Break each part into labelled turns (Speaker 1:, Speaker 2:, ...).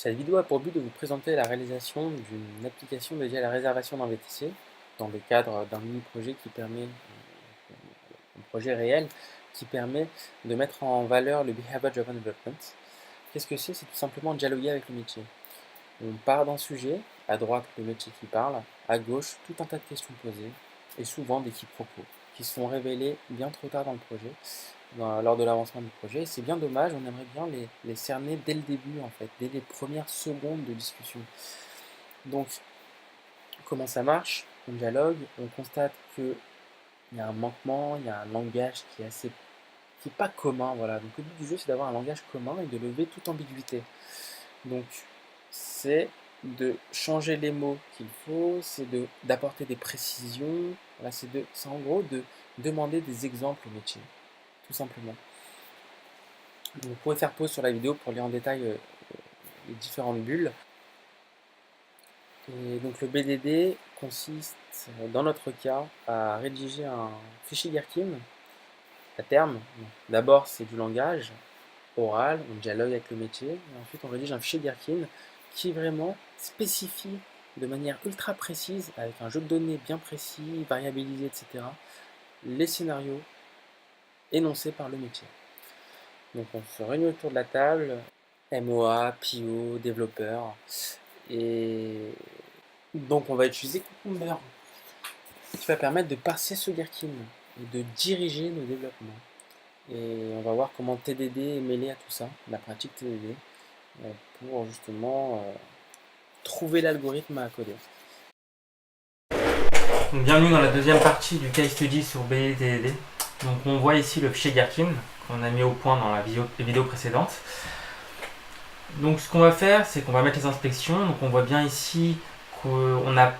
Speaker 1: Cette vidéo a pour but de vous présenter la réalisation d'une application dédiée à la réservation d'un VTC dans le cadre d'un mini-projet qui permet, un projet réel, qui permet de mettre en valeur le Behavior Driven Development. Qu'est-ce que c'est? C'est tout simplement dialoguer avec le métier. On part d'un sujet, à droite le métier qui parle, à gauche tout un tas de questions posées, et souvent des quiproquos, qui se sont révélés bien trop tard dans le projet, lors de l'avancement du projet. Et c'est bien dommage, on aimerait bien les cerner dès le début, en fait, dès les premières secondes de discussion. Donc, comment ça marche? On dialogue, on constate qu'il y a un manquement, il y a un langage qui est pas commun, voilà. Donc le but du jeu, c'est d'avoir un langage commun et de lever toute ambiguïté. Donc, c'est de changer les mots qu'il faut, c'est d'apporter des précisions, voilà, c'est en gros de demander des exemples au métier, tout simplement. Vous pouvez faire pause sur la vidéo pour lire en détail les différentes bulles. Et donc le BDD consiste, dans notre cas, à rédiger un fichier Gherkin à terme. D'abord, c'est du langage oral, on dialogue avec le métier, et ensuite on rédige un fichier Gherkin qui vraiment spécifie de manière ultra précise, avec un jeu de données bien précis, variabilisé, etc., les scénarios énoncés par le métier. Donc on se réunit autour de la table, MOA, PO, développeur, et donc on va utiliser Cucumber, qui va permettre de parser ce Gherkin et de diriger nos développements. Et on va voir comment TDD est mêlé à tout ça, la pratique TDD, pour justement trouver l'algorithme à coder.
Speaker 2: Donc, bienvenue dans la deuxième partie du case study sur BDD. Donc on voit ici le fichier Gherkin qu'on a mis au point dans la vidéo précédente. Donc ce qu'on va faire, c'est qu'on va mettre les inspections. Donc on voit bien ici qu'on a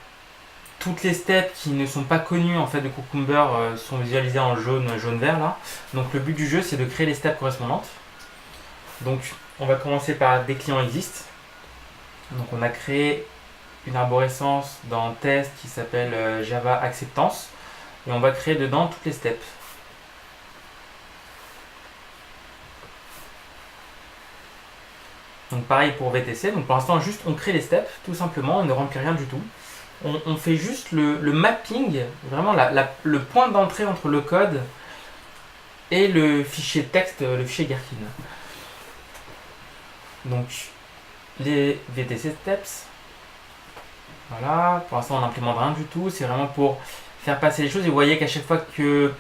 Speaker 2: toutes les steps qui ne sont pas connues en fait de Cucumber sont visualisées en jaune-vert là. Donc le but du jeu, c'est de créer les steps correspondantes. Donc on va commencer par des clients existent. Donc on a créé une arborescence dans test qui s'appelle Java Acceptance et on va créer dedans toutes les steps. Donc pareil pour VTC, donc pour l'instant juste on crée les steps tout simplement, on ne remplit rien du tout. On fait juste le mapping, vraiment le point d'entrée entre le code et le fichier texte, le fichier Gherkin. Donc les VTC steps, voilà, pour l'instant on n'implémente rien du tout, c'est vraiment pour faire passer les choses et vous voyez qu'à chaque fois que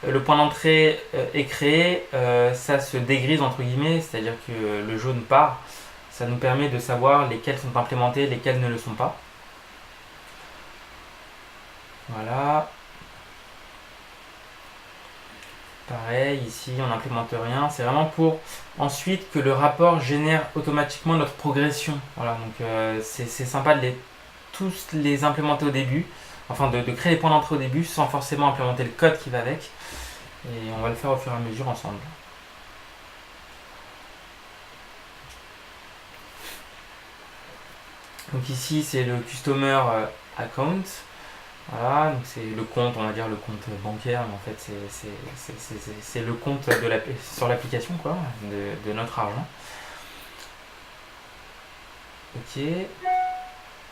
Speaker 2: le point d'entrée est créé, ça se dégrise entre guillemets, c'est-à-dire que le jaune part. Ça nous permet de savoir lesquels sont implémentés, lesquels ne le sont pas. Voilà. Pareil, ici on n'implémente rien. C'est vraiment pour ensuite que le rapport génère automatiquement notre progression. Voilà, donc c'est sympa de tous les implémenter au début. Enfin, de créer les points d'entrée au début sans forcément implémenter le code qui va avec. Et on va le faire au fur et à mesure ensemble. Donc ici c'est le customer account. Voilà, donc c'est le compte, on va dire le compte bancaire, mais en fait c'est le compte sur l'application quoi, de notre argent. Ok.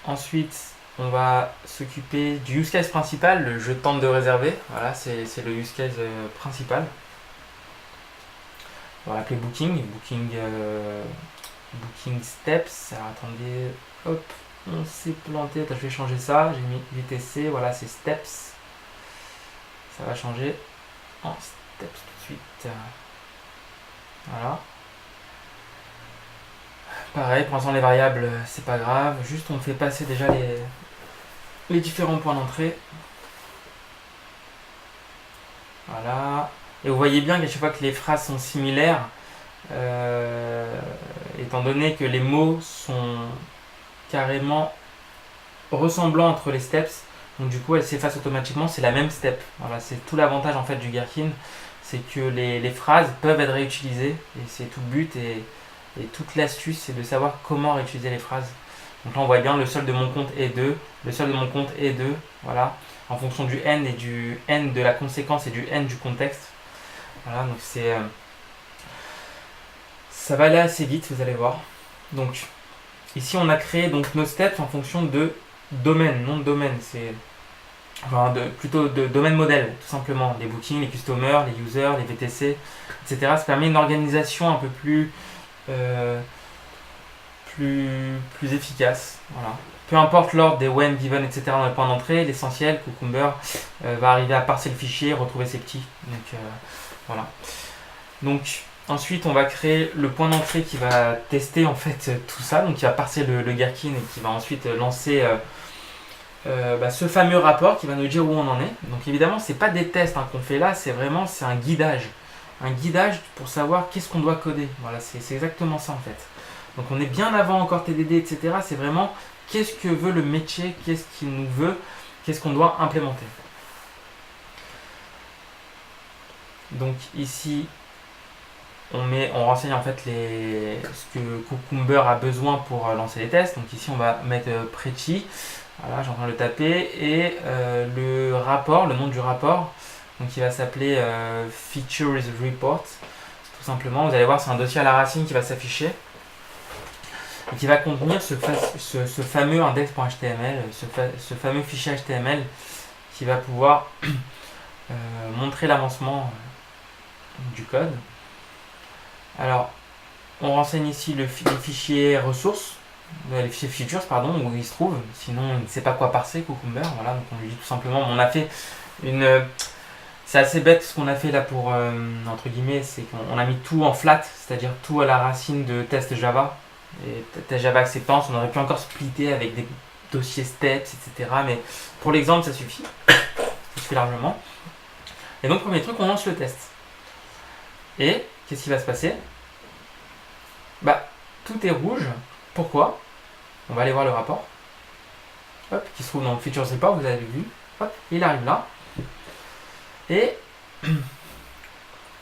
Speaker 2: Ensuite, on va s'occuper du use case principal, le je tente de réserver. Voilà, c'est le use case principal. On va l'appeler booking steps. Alors attendez, hop, on s'est planté. Attends, je vais changer ça. J'ai mis VTC, voilà, c'est steps. Ça va changer en steps tout de suite. Voilà. Pareil, pour l'instant les variables, c'est pas grave. Juste on fait passer déjà les différents points d'entrée. Voilà. Et vous voyez bien qu'à chaque fois que les phrases sont similaires, étant donné que les mots sont carrément ressemblants entre les steps, donc du coup elles s'effacent automatiquement, c'est la même step. Voilà, c'est tout l'avantage en fait du Gherkin, c'est que les phrases peuvent être réutilisées et c'est tout le but et toute l'astuce c'est de savoir comment réutiliser les phrases. Donc là on voit bien le solde de mon compte est 2, le solde de mon compte est 2, voilà, en fonction du n et du n de la conséquence et du n du contexte. Voilà, donc ça va aller assez vite, vous allez voir. Donc ici on a créé donc nos steps en fonction de domaine, nom de domaine, c'est enfin plutôt de domaine modèle, tout simplement. Les bookings, les customers, les users, les VTC, etc. Ça permet une organisation un peu euh, plus efficace. Voilà. Peu importe l'ordre des when, given, etc. dans le point d'entrée, l'essentiel, Cucumber va arriver à parser le fichier, retrouver ses petits. Donc voilà. Donc ensuite on va créer le point d'entrée qui va tester en fait tout ça, donc qui va parser le Gherkin et qui va ensuite lancer ce fameux rapport qui va nous dire où on en est. Donc évidemment c'est pas des tests qu'on fait là, c'est un guidage. Un guidage pour savoir qu'est-ce qu'on doit coder. Voilà, c'est exactement ça en fait. Donc on est bien avant encore TDD, etc. C'est vraiment qu'est-ce que veut le métier, qu'est-ce qu'il nous veut, qu'est-ce qu'on doit implémenter. Donc ici, on renseigne en fait ce que Cucumber a besoin pour lancer les tests. Donc ici, on va mettre Pretty. Voilà, j'ai en train de le taper. Et le rapport, le nom du rapport, donc il va s'appeler Features Report. Tout simplement, vous allez voir, c'est un dossier à la racine qui va s'afficher. Et qui va contenir ce fameux index.html, ce fameux fichier HTML qui va pouvoir montrer l'avancement du code. Alors, on renseigne ici les fichiers ressources, les fichiers features, pardon, où ils se trouvent. Sinon, on ne sait pas quoi parser, Cucumber. Voilà, donc on lui dit tout simplement, on a fait une. C'est assez bête ce qu'on a fait là pour, entre guillemets, c'est qu'on a mis tout en flat, c'est-à-dire tout à la racine de test Java. Et test Java acceptance, on aurait pu encore splitter avec des dossiers steps, etc. Mais pour l'exemple, ça suffit. Ça suffit largement. Et donc, premier truc, on lance le test. Et qu'est-ce qui va se passer? Tout est rouge. Pourquoi? On va aller voir le rapport. Hop, qui se trouve dans le Features Report, vous avez vu. Hop, il arrive là. Et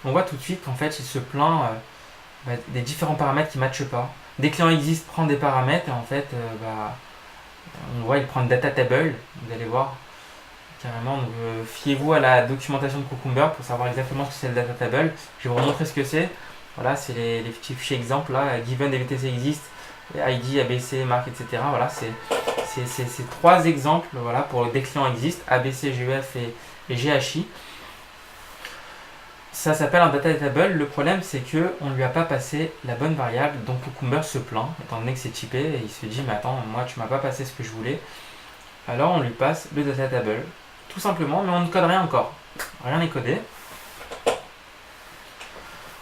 Speaker 2: on voit tout de suite qu'en fait, il se plaint des différents paramètres qui ne matchent pas. Dès que client existe, prend des paramètres et en fait, on voit, il prend une data table. Vous allez voir carrément. Donc, fiez-vous à la documentation de Cucumber pour savoir exactement ce que c'est le data table. Je vais vous montrer ce que c'est. Voilà, c'est les petits fichiers exemples là. Given, DVTC exist, ID, ABC, mark, etc. Voilà, c'est trois exemples voilà, pour des clients existent, ABC, GEF et GHI. Ça s'appelle un data table. Le problème, c'est qu'on ne lui a pas passé la bonne variable. Donc Cucumber se plaint, étant donné que c'est typé, et il se dit mais attends, moi tu m'as pas passé ce que je voulais. Alors on lui passe le data table, tout simplement, mais on ne code rien encore. Rien n'est codé.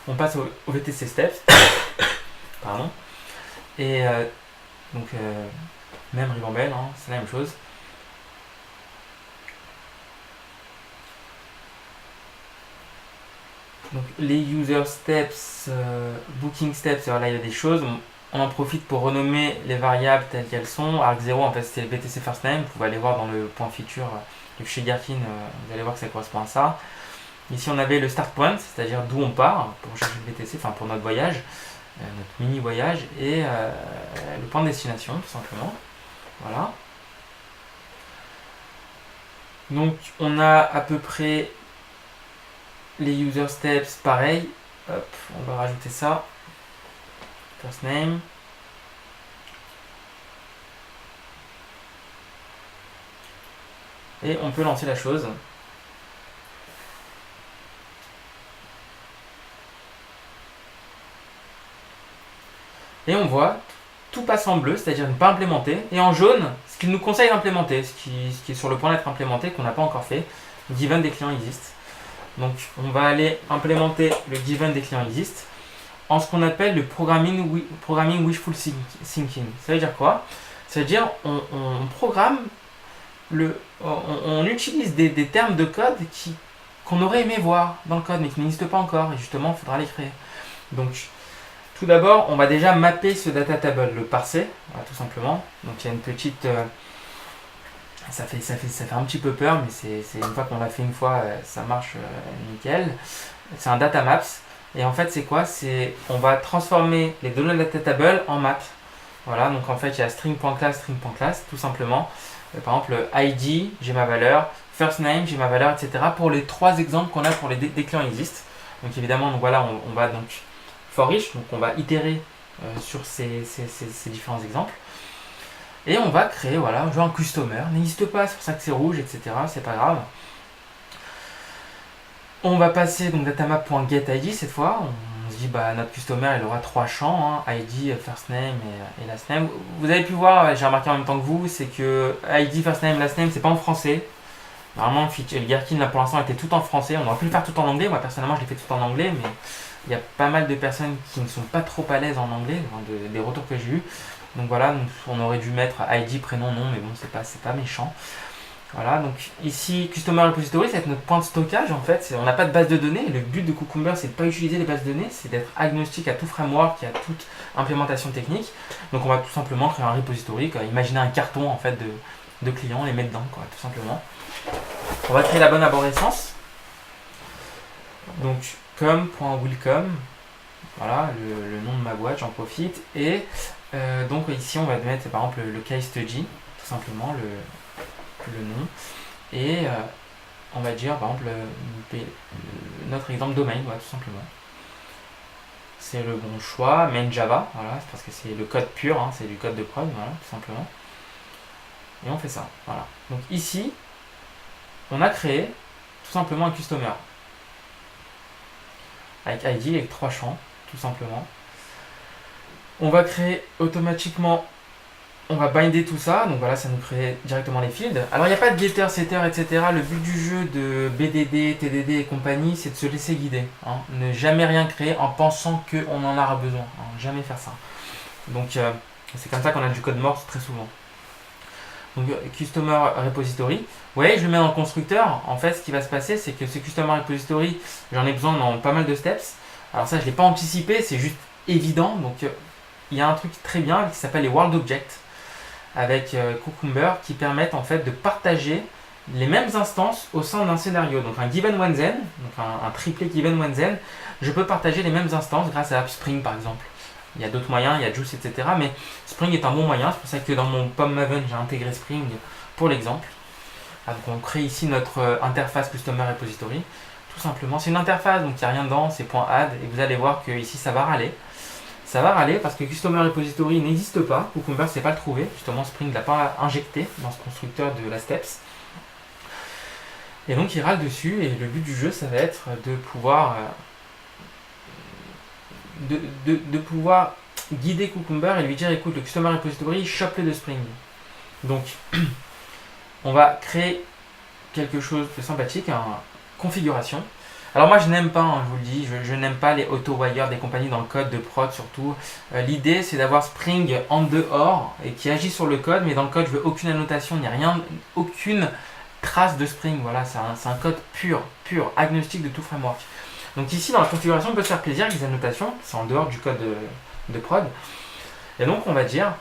Speaker 2: On passe au VTC steps. Pardon. Et donc même ribambelle, c'est la même chose. Donc les user steps, booking steps, voilà, il y a des choses. On en profite pour renommer les variables telles qu'elles sont. Arc0, en fait, c'était le BTC first name. Vous pouvez aller voir dans le point feature du fichier Gherkin, vous allez voir que ça correspond à ça. Ici, on avait le start point, c'est-à-dire d'où on part pour chercher le BTC, enfin pour notre voyage, notre mini voyage, et le point de destination, tout simplement. Voilà. Donc, on a à peu près les user steps, pareil. Hop, on va rajouter ça. First name. Et on peut lancer la chose. Et on voit, tout passe en bleu, c'est-à-dire ne pas implémenter. Et en jaune, ce qu'il nous conseille d'implémenter, ce qui est sur le point d'être implémenté, qu'on n'a pas encore fait. Given des clients existent. Donc on va aller implémenter le given des clients existent en ce qu'on appelle le programming wishful thinking. Ça veut dire quoi? Ça veut dire on programme, on utilise des termes de code qu'on aurait aimé voir dans le code mais qui n'existent pas encore et justement il faudra les créer. Donc tout d'abord on va déjà mapper ce data table, le parser, voilà, tout simplement. Donc il y a une petite... ça fait un petit peu peur, mais c'est une fois qu'on l'a fait une fois, ça marche nickel. C'est un data maps. Et en fait, c'est quoi? On va transformer les données de la data table en math. Voilà, donc en fait, il y a string.class, tout simplement. Par exemple, ID, j'ai ma valeur, first name, j'ai ma valeur, etc. Pour les trois exemples qu'on a pour des clients existent. Donc évidemment, donc voilà, on va donc for each, donc on va itérer sur ces différents exemples. Et on va créer, voilà, un customer. N'hésite pas, c'est pour ça que c'est rouge, etc. C'est pas grave. On va passer donc datamap.getID cette fois. On se dit notre customer il aura 3 champs, hein, ID, first name et last name. Vous avez pu voir, j'ai remarqué en même temps que vous, c'est que ID, first name, last name, c'est pas en français. Normalement, le Gherkin là pour l'instant était tout en français. On aurait pu le faire tout en anglais. Moi personnellement, je l'ai fait tout en anglais, mais il y a pas mal de personnes qui ne sont pas trop à l'aise en anglais, des retours que j'ai eu. Donc voilà, on aurait dû mettre ID, prénom, nom, mais bon, c'est pas méchant. Voilà, donc ici, Customer Repository, ça va être notre point de stockage en fait. On n'a pas de base de données. Le but de Cucumber, c'est de ne pas utiliser les bases de données, c'est d'être agnostique à tout framework et à toute implémentation technique. Donc on va tout simplement créer un repository, imaginer un carton en fait de clients, les mettre dedans, tout simplement. On va créer la bonne arborescence. Donc com.welcome, voilà le nom de ma boîte, j'en profite. Et donc ici on va mettre par exemple le case study, tout simplement le nom. Et on va dire par exemple notre exemple domaine, voilà, tout simplement. C'est le bon choix, main Java, voilà, c'est parce que c'est le code pur, hein, c'est du code de prod, voilà, tout simplement. Et on fait ça, voilà. Donc ici, on a créé tout simplement un customer avec ID, avec 3 champs, tout simplement. On va créer automatiquement, on va binder tout ça, donc voilà, ça nous crée directement les fields. Alors il n'y a pas de getter, setter, etc. Le but du jeu de BDD, TDD et compagnie, c'est de se laisser guider. Hein. Ne jamais rien créer en pensant qu'on en aura besoin. Hein. Jamais faire ça. Donc c'est comme ça qu'on a du code mort très souvent. Donc Customer Repository. Vous voyez, je le mets dans le constructeur. En fait, ce qui va se passer, c'est que ce Customer Repository, j'en ai besoin dans pas mal de steps. Alors ça, je ne l'ai pas anticipé, c'est juste évident. Donc il y a un truc très bien qui s'appelle les World Objects avec Cucumber qui permettent en fait de partager les mêmes instances au sein d'un scénario. Donc un given one then, donc un triplé given one then, je peux partager les mêmes instances grâce à AppSpring par exemple. Il y a d'autres moyens, il y a Juice, etc. Mais Spring est un bon moyen, c'est pour ça que dans mon POM Maven, j'ai intégré Spring pour l'exemple. Donc on crée ici notre interface Customer Repository. Tout simplement, c'est une interface, donc il n'y a rien dedans, c'est .add, et vous allez voir que ici ça va râler. Ça va râler parce que Customer Repository n'existe pas, Cucumber ne sait pas le trouver, justement Spring ne l'a pas injecté dans ce constructeur de la Steps. Et donc il râle dessus, et le but du jeu, ça va être de pouvoir de pouvoir guider Cucumber et lui dire écoute, le Customer Repository, chope-le de Spring. Donc, on va créer quelque chose de sympathique, une configuration. Alors moi je n'aime pas, hein, je vous le dis, je n'aime pas les auto-wire des compagnies dans le code de prod surtout. L'idée c'est d'avoir Spring en dehors et qui agit sur le code, mais dans le code je veux aucune annotation, il n'y a rien, aucune trace de Spring. Voilà, c'est un code pur, agnostique de tout framework. Donc ici dans la configuration on peut se faire plaisir avec des annotations, c'est en dehors du code de prod. Et donc on va dire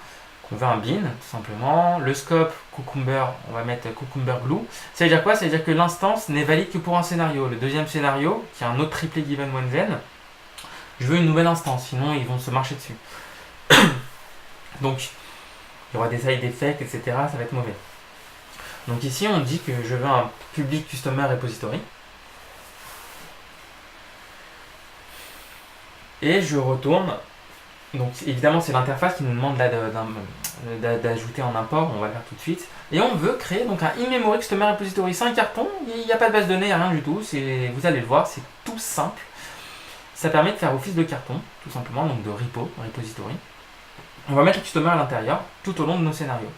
Speaker 2: qu'on veut un bin, tout simplement. Le scope, Cucumber, on va mettre Cucumber Glue. Ça veut dire quoi? Ça veut dire que l'instance n'est valide que pour un scénario. Le deuxième scénario, qui est un autre triplé given one then, je veux une nouvelle instance, sinon ils vont se marcher dessus. Donc, il y aura des side effects, etc. Ça va être mauvais. Donc ici, on dit que je veux un public customer repository. Et je retourne. Donc évidemment c'est l'interface qui nous demande d'ajouter en import, on va le faire tout de suite. Et on veut créer donc un in-memory customer repository. C'est un carton, il n'y a pas de base de données, rien du tout. Vous allez le voir, c'est tout simple. Ça permet de faire office de carton, tout simplement, donc de repository. On va mettre le customer à l'intérieur tout au long de nos scénarios.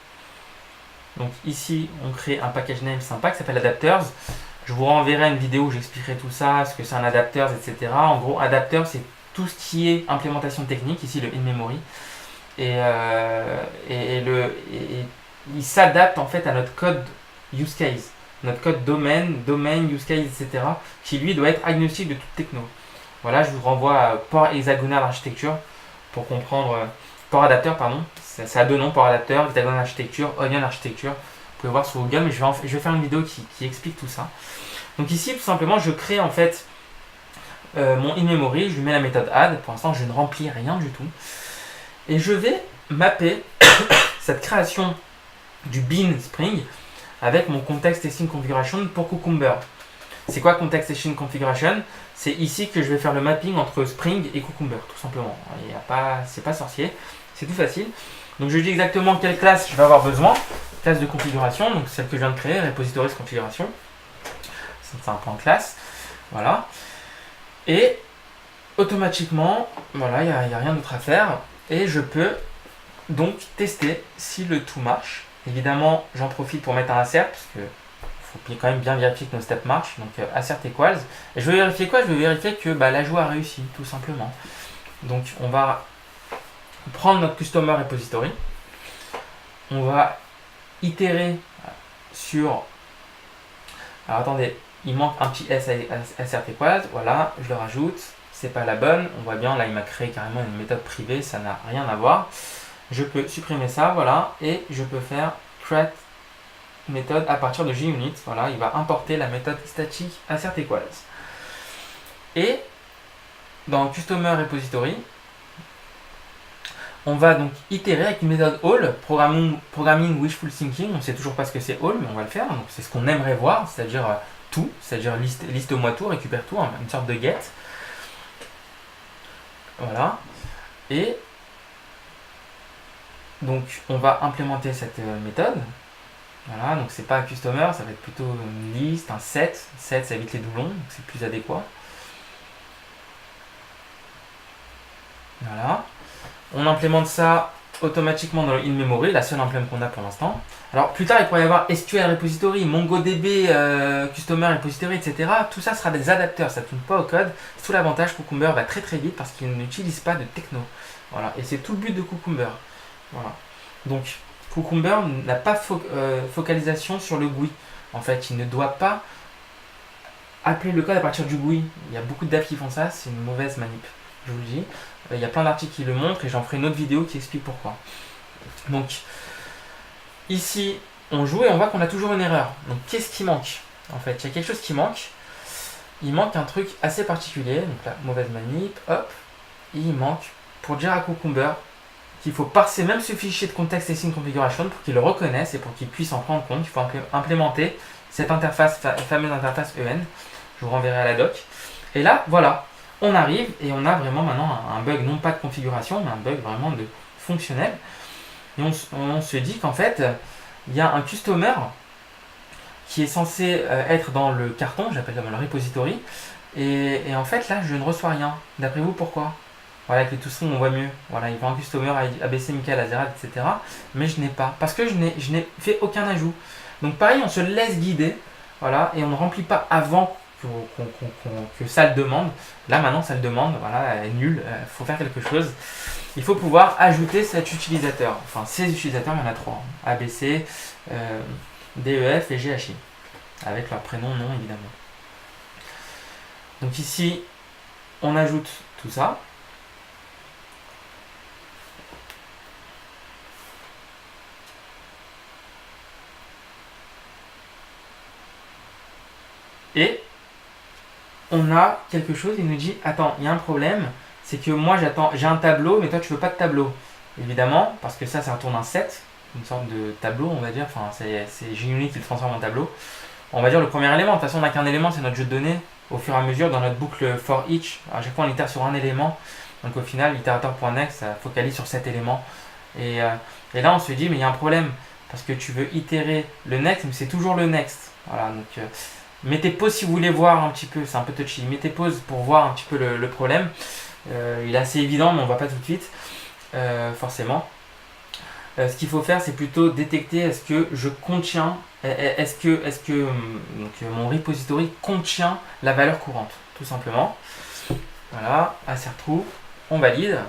Speaker 2: Donc ici on crée un package name sympa qui s'appelle adapters. Je vous renverrai une vidéo où j'expliquerai tout ça, ce que c'est un adapters, etc. En gros, adapter c'est tout ce qui est implémentation technique, ici le in-memory, et il s'adapte en fait à notre code use case, notre code domaine, use case, etc., qui lui doit être agnostique de toute techno. Voilà, je vous renvoie à port hexagonal architecture pour comprendre, port adapteur, pardon, ça a deux noms, port adapteur, hexagonal architecture, onion architecture, vous pouvez voir sur Google, mais je vais faire une vidéo qui explique tout ça. Donc ici, tout simplement, je crée en fait mon in-memory, je lui mets la méthode add, pour l'instant je ne remplis rien du tout, et je vais mapper cette création du bin Spring avec mon context testing configuration pour Cucumber. C'est quoi Context Staging Configuration? C'est ici que je vais faire le mapping entre Spring et Cucumber, tout simplement. C'est pas sorcier, c'est tout facile. Donc je dis exactement quelle classe je vais avoir besoin. Classe de configuration, donc celle que je viens de créer, repositories configuration. C'est un point classe. Voilà. Et automatiquement, voilà, il n'y a rien d'autre à faire. Et je peux donc tester si le tout marche. Évidemment, j'en profite pour mettre un assert, parce que faut quand même bien vérifier que nos steps marchent. Donc assert equals. Et je vais vérifier quoi? Je vais vérifier que l'ajout a réussi, tout simplement. Donc on va prendre notre customer repository. On va itérer sur... Alors attendez, il manque un petit S à assert equals. Voilà, je le rajoute. C'est pas la bonne. On voit bien, là il m'a créé carrément une méthode privée, ça n'a rien à voir. Je peux supprimer ça, voilà, et je peux faire create méthode à partir de JUnit. Voilà, il va importer la méthode statique assert equals. Et dans customer repository, on va donc itérer avec une méthode all, programming wishful thinking. On ne sait toujours pas ce que c'est all, mais on va le faire. Donc c'est ce qu'on aimerait voir, c'est-à-dire tout, c'est-à-dire liste-moi tout, récupère tout, une sorte de get. Voilà. Et donc on va implémenter cette méthode. Voilà, donc c'est pas un customer, ça va être plutôt une liste, un set. Set, ça évite les doublons, donc c'est plus adéquat. Voilà. On implémente ça automatiquement dans le in-memory, la seule implément qu'on a pour l'instant. Alors plus tard, il pourrait y avoir SQL repository, MongoDB, Customer repository, etc. Tout ça sera des adapteurs, ça ne tourne pas au code. C'est tout l'avantage, Cucumber va très très vite parce qu'il n'utilise pas de techno. Voilà, et c'est tout le but de Cucumber. Voilà. Donc Cucumber n'a pas focalisation sur le GUI. En fait, il ne doit pas appeler le code à partir du GUI. Il y a beaucoup d'apps qui font ça, c'est une mauvaise manip, je vous le dis. Il y a plein d'articles qui le montrent et j'en ferai une autre vidéo qui explique pourquoi. Donc, ici, on joue et on voit qu'on a toujours une erreur. Donc, qu'est-ce qui manque? En fait, il y a quelque chose qui manque. Il manque un truc assez particulier. Donc là, mauvaise manip, hop. Et il manque, pour dire à Cucumber, qu'il faut parser même ce fichier de context staging configuration pour qu'il le reconnaisse et pour qu'il puisse en prendre compte. Il faut implémenter cette interface, fameuse interface EN. Je vous renverrai à la doc. Et là, voilà. On arrive et on a vraiment maintenant un bug, non pas de configuration, mais un bug vraiment de fonctionnel. Et on se dit qu'en fait, il y a un customer qui est censé être dans le carton, j'appelle ça le repository, et en fait là, je ne reçois rien. D'après vous, pourquoi? Voilà, avec les tousserons, on voit mieux. Voilà, il voit un customer ABC, Michael, Azerad, etc. Mais je n'ai pas, parce que je n'ai fait aucun ajout. Donc pareil, on se laisse guider, voilà, et on ne remplit pas avant que ça le demande. Là maintenant ça le demande, voilà, elle est nulle, il faut faire quelque chose. Il faut pouvoir ajouter cet utilisateur, enfin ces utilisateurs, il y en a trois, ABC, DEF et GHI, avec leur prénom, nom évidemment. Donc ici, on ajoute tout ça. Et on a quelque chose, il nous dit, attends, il y a un problème, c'est que moi j'ai un tableau, mais toi tu veux pas de tableau. Évidemment, parce que ça retourne un set, une sorte de tableau, on va dire, enfin c'est JUnit qui le transforme en tableau. On va dire le premier élément, de toute façon on n'a qu'un élément, c'est notre jeu de données. Au fur et à mesure, dans notre boucle for each, à chaque fois on itère sur un élément. Donc au final, l'itérateur.next, ça focalise sur cet élément. Et là on se dit, mais il y a un problème, parce que tu veux itérer le next, mais c'est toujours le next. Voilà, donc... mettez pause si vous voulez voir un petit peu, c'est un peu touchy, mettez pause pour voir un petit peu le problème. Il est assez évident, mais on ne voit pas tout de suite, forcément. Ce qu'il faut faire, c'est plutôt détecter est-ce que je contiens, est-ce que donc, mon repository contient la valeur courante, tout simplement. Voilà, assert true, on valide.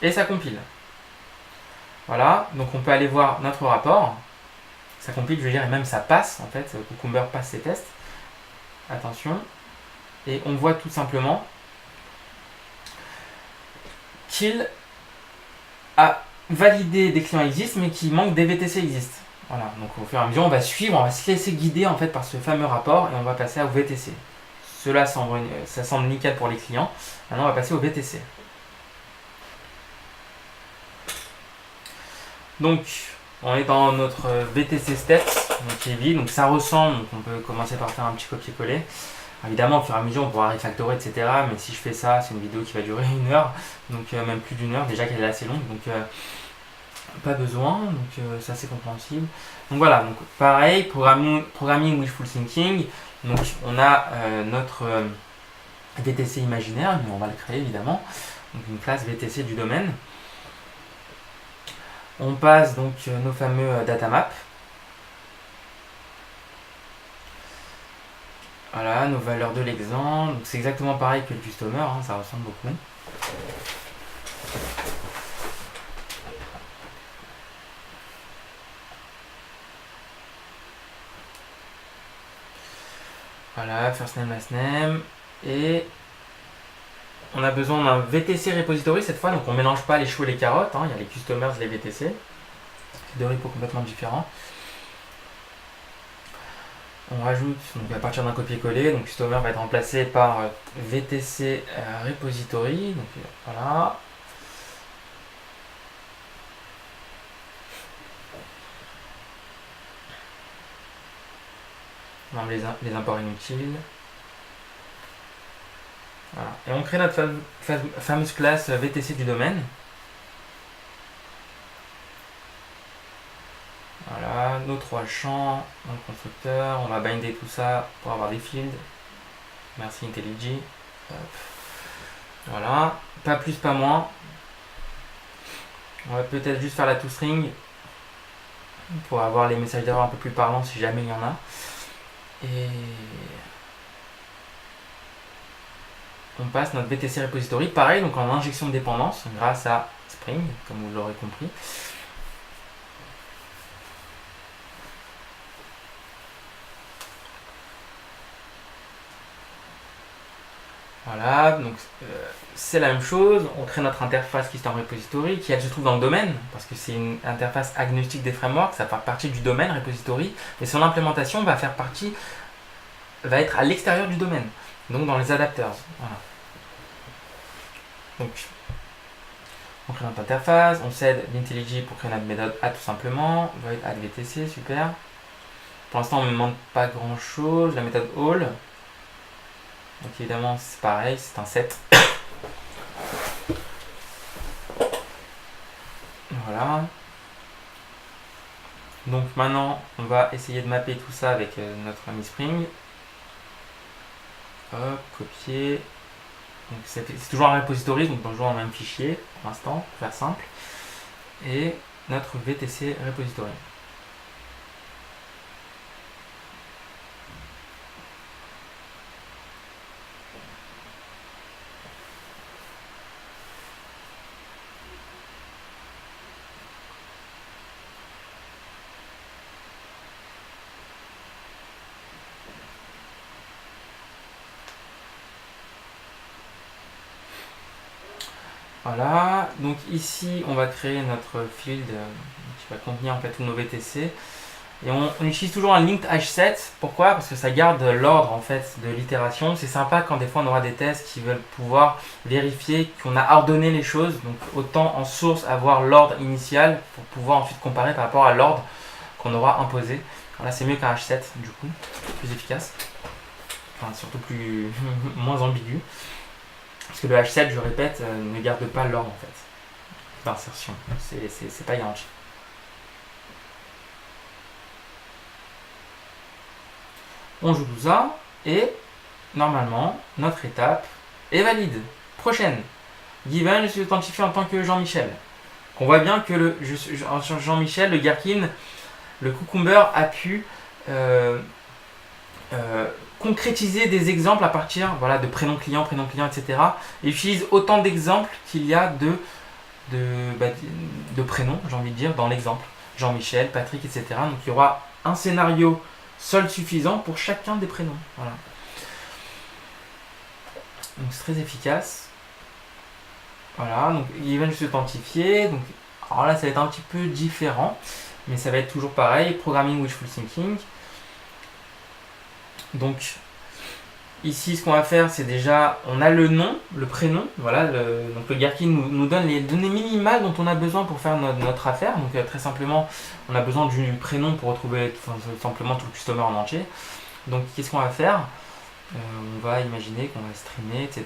Speaker 2: Et ça compile. Voilà, donc on peut aller voir notre rapport. Ça compile, je veux dire, et même ça passe, en fait. Cucumber passe ses tests. Attention. Et on voit tout simplement qu'il a validé des clients existent, mais qu'il manque des VTC existent. Voilà, donc au fur et à mesure, on va suivre, on va se laisser guider en fait par ce fameux rapport et on va passer au VTC. Ça semble nickel pour les clients. Maintenant, on va passer au VTC. Donc, on est dans notre VTC Steps, donc qui est vide, donc ça ressemble, donc on peut commencer par faire un petit copier-coller. Évidemment, au fur et à mesure, on pourra refactorer, etc. Mais si je fais ça, c'est une vidéo qui va durer 1 heure, donc même plus d'1 heure, déjà qu'elle est assez longue, donc pas besoin, donc ça c'est compréhensible. Donc voilà, donc pareil, programming wishful thinking, donc on a notre VTC imaginaire, mais on va le créer évidemment, donc une classe VTC du domaine. On passe donc nos fameux data maps. Voilà, nos valeurs de l'exemple. C'est exactement pareil que le customer, hein, ça ressemble beaucoup. Voilà, first name, last name. Et on a besoin d'un VTC repository cette fois, donc on ne mélange pas les choux et les carottes. Hein, il y a les customers et les VTC. C'est deux repos complètement différents. On rajoute donc à partir d'un copier-coller, donc customer va être remplacé par VTC repository. Donc voilà. On enlève les imports inutiles. Voilà. Et on crée notre fameuse classe VTC du domaine. Voilà, nos 3 champs dans le constructeur. On va binder tout ça pour avoir des fields. Merci IntelliJ. Voilà, pas plus, pas moins. On va peut-être juste faire la toString pour avoir les messages d'erreur un peu plus parlants si jamais il y en a. Et on passe notre VTC repository, pareil, donc en injection de dépendance grâce à Spring, comme vous l'aurez compris. Voilà, donc c'est la même chose, on crée notre interface Custom Repository qui elle se trouve dans le domaine, parce que c'est une interface agnostique des frameworks, ça fait partie du domaine repository, et son implémentation va être à l'extérieur du domaine, donc dans les adapters. Voilà. Donc on crée notre interface, on cède l'IntelliJ pour créer notre méthode add tout simplement, void add VTC, super. Pour l'instant on ne me demande pas grand chose, la méthode all. Donc évidemment c'est pareil, c'est un set. Voilà. Donc maintenant on va essayer de mapper tout ça avec notre ami Spring. Hop, copier. Donc c'est toujours un repository, donc toujours dans le même fichier pour l'instant, pour faire simple. Et notre VTC repository. Voilà, donc ici on va créer notre field qui va contenir en fait tous nos VTC. Et on utilise toujours un linked hset. Pourquoi? Parce que ça garde l'ordre en fait de l'itération. C'est sympa quand des fois on aura des tests qui veulent pouvoir vérifier qu'on a ordonné les choses. Donc autant en source avoir l'ordre initial pour pouvoir ensuite comparer par rapport à l'ordre qu'on aura imposé. Alors là c'est mieux qu'un hset du coup, plus efficace. Enfin surtout moins ambigu. Parce que le H7, je répète, ne garde pas l'ordre en fait d'insertion. C'est pas garanti. On joue tout ça et normalement notre étape est valide. Prochaine. Given, je suis authentifié en tant que Jean-Michel. On voit bien que Jean-Michel, le Gherkin, le Cucumber a pu concrétiser des exemples à partir de prénom client, etc. Il utilise autant d'exemples qu'il y a de prénoms, j'ai envie de dire, dans l'exemple. Jean-Michel, Patrick, etc. Donc il y aura un scénario solde suffisant pour chacun des prénoms. Voilà. Donc c'est très efficace. Voilà, donc event je suis authentifié. Donc, alors là ça va être un petit peu différent, mais ça va être toujours pareil. Programming wishful thinking. Donc ici, ce qu'on va faire, c'est déjà, on a le nom, le prénom, voilà, donc le Gherkin nous donne les données minimales dont on a besoin pour faire notre affaire. Donc très simplement, on a besoin du prénom pour retrouver simplement tout le customer en entier. Donc qu'est-ce qu'on va faire? On va imaginer qu'on va streamer, etc.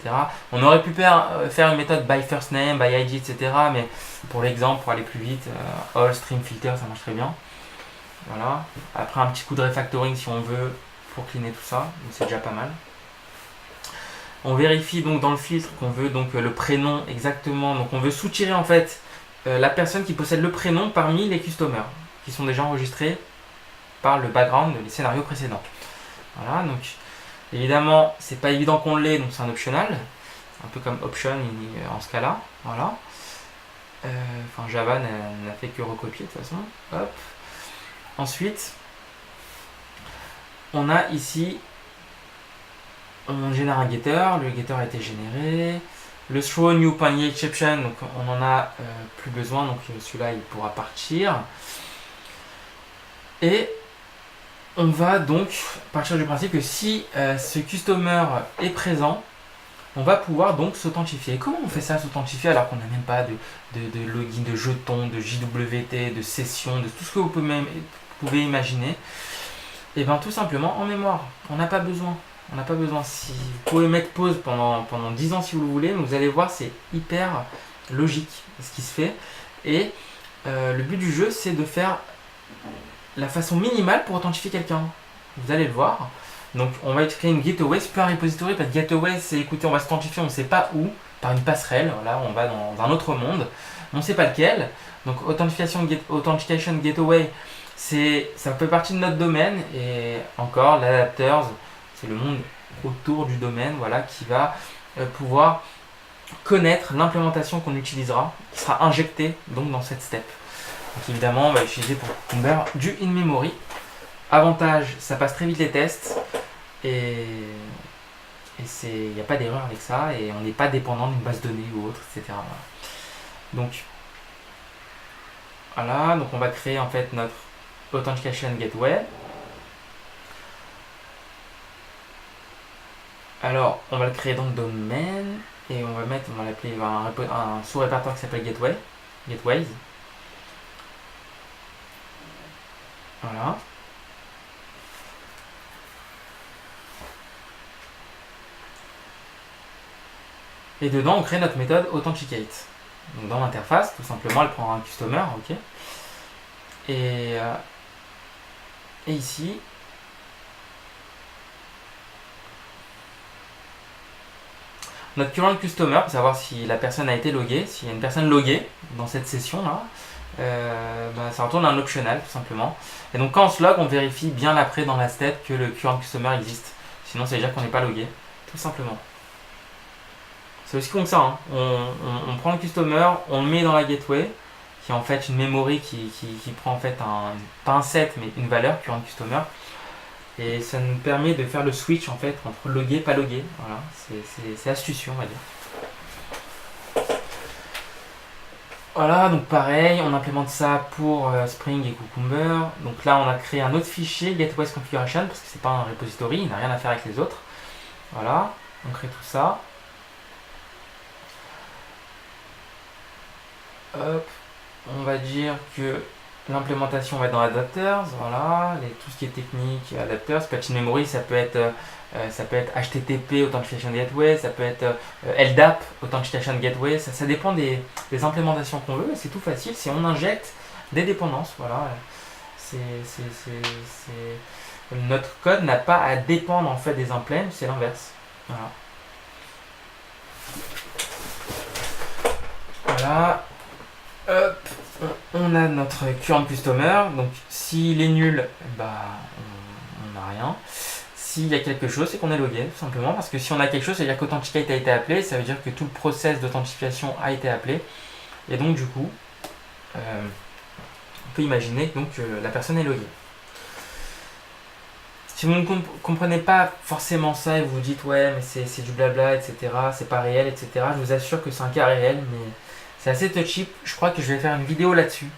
Speaker 2: On aurait pu faire une méthode by first name, by ID, etc. Mais pour l'exemple, pour aller plus vite, all stream filter, ça marche très bien. Voilà. Après un petit coup de refactoring si on veut pour cleaner tout ça, c'est déjà pas mal. On vérifie donc dans le filtre qu'on veut donc le prénom exactement. Donc on veut soutirer en fait la personne qui possède le prénom parmi les customers qui sont déjà enregistrés par le background des scénarios précédents. Voilà, donc évidemment c'est pas évident qu'on l'ait, donc c'est un optional, un peu comme option en ce cas-là. Voilà. Enfin Java n'a fait que recopier de toute façon. Hop. Ensuite, on a ici, on génère un getter, le getter a été généré. Le throw new panier exception, donc on n'en a plus besoin, donc celui-là il pourra partir. Et on va donc partir du principe que si ce customer est présent, on va pouvoir donc s'authentifier. Comment on fait ça, s'authentifier, alors qu'on n'a même pas de login, de jetons, de JWT, de session, de tout ce que vous pouvez imaginer? Et bien tout simplement en mémoire. On n'a pas besoin. On n'a pas besoin. Si vous pouvez mettre pause pendant 10 ans si vous le voulez, mais vous allez voir, c'est hyper logique ce qui se fait. Et le but du jeu, c'est de faire la façon minimale pour authentifier quelqu'un. Vous allez le voir. Donc on va créer une gateway, c'est plus un repository parce que gateway c'est écoutez, on va s'authentifier, on ne sait pas où, par une passerelle, voilà, on va dans un autre monde, on ne sait pas lequel. Donc authentication gateway, ça fait partie de notre domaine et encore l'adapters, c'est le monde autour du domaine, voilà, qui va pouvoir connaître l'implémentation qu'on utilisera, qui sera injectée donc dans cette step. Donc évidemment, on va utiliser pour Cucumber du in-memory. Avantage, ça passe très vite les tests et il n'y a pas d'erreur avec ça et on n'est pas dépendant d'une base de données ou autre, etc. Donc voilà, donc on va créer en fait notre Authentication Gateway. Alors on va le créer dans le domaine et on va l'appeler un sous-répertoire qui s'appelle Gateways. Voilà. Et dedans, on crée notre méthode Authenticate. Donc dans l'interface, tout simplement, elle prend un customer, ok. Et ici, notre current customer, pour savoir si la personne a été loguée, s'il y a une personne loguée dans cette session-là, ça retourne un optional, tout simplement. Et donc quand on se log, on vérifie bien après dans la step que le current customer existe. Sinon, ça veut dire qu'on n'est pas logué, tout simplement. C'est aussi con que ça, hein. On prend le customer, on le met dans la gateway, qui est en fait une memory qui prend en fait pas un set, mais une valeur, current customer. Et ça nous permet de faire le switch en fait entre logué et pas logué. Voilà, c'est astucieux, on va dire. Voilà, donc pareil, on implémente ça pour Spring et Cucumber. Donc là, on a créé un autre fichier, Gateways Configuration, parce que c'est pas un repository, il n'a rien à faire avec les autres. Voilà, on crée tout ça. Hop, on va dire que l'implémentation va être dans Adapters, voilà, tout ce qui est technique, Adapters, patch in memory, ça peut être HTTP Authentication Gateway, ça peut être LDAP Authentication Gateway, ça dépend des implémentations qu'on veut, c'est tout facile, si on injecte des dépendances, voilà, notre code n'a pas à dépendre en fait des implèmes, c'est l'inverse, voilà. Voilà. Hop, on a notre current customer, donc s'il est nul, on n'a rien. S'il y a quelque chose, c'est qu'on est logué, tout simplement, parce que si on a quelque chose, ça veut dire qu'Authenticate a été appelé, ça veut dire que tout le process d'authentification a été appelé, et donc du coup, on peut imaginer donc, que la personne est loguée. Si vous ne comprenez pas forcément ça et vous vous dites ouais mais c'est du blabla, etc., c'est pas réel, etc., je vous assure que c'est un cas réel, mais c'est assez touchy. Je crois que je vais faire une vidéo là-dessus.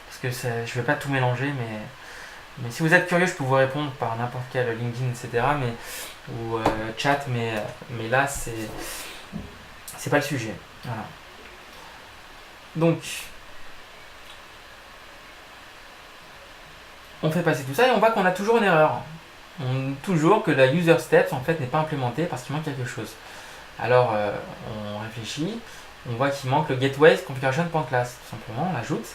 Speaker 2: Parce que je vais pas tout mélanger, mais Mais si vous êtes curieux, je peux vous répondre par n'importe quel LinkedIn, etc. Ou chat, mais là, c'est pas le sujet. Voilà. Donc, on fait passer tout ça et on voit qu'on a toujours une erreur. Toujours que la user steps en fait n'est pas implémentée parce qu'il manque quelque chose. Alors, on réfléchit, on voit qu'il manque le gateway configuration.class. Tout simplement, on l'ajoute.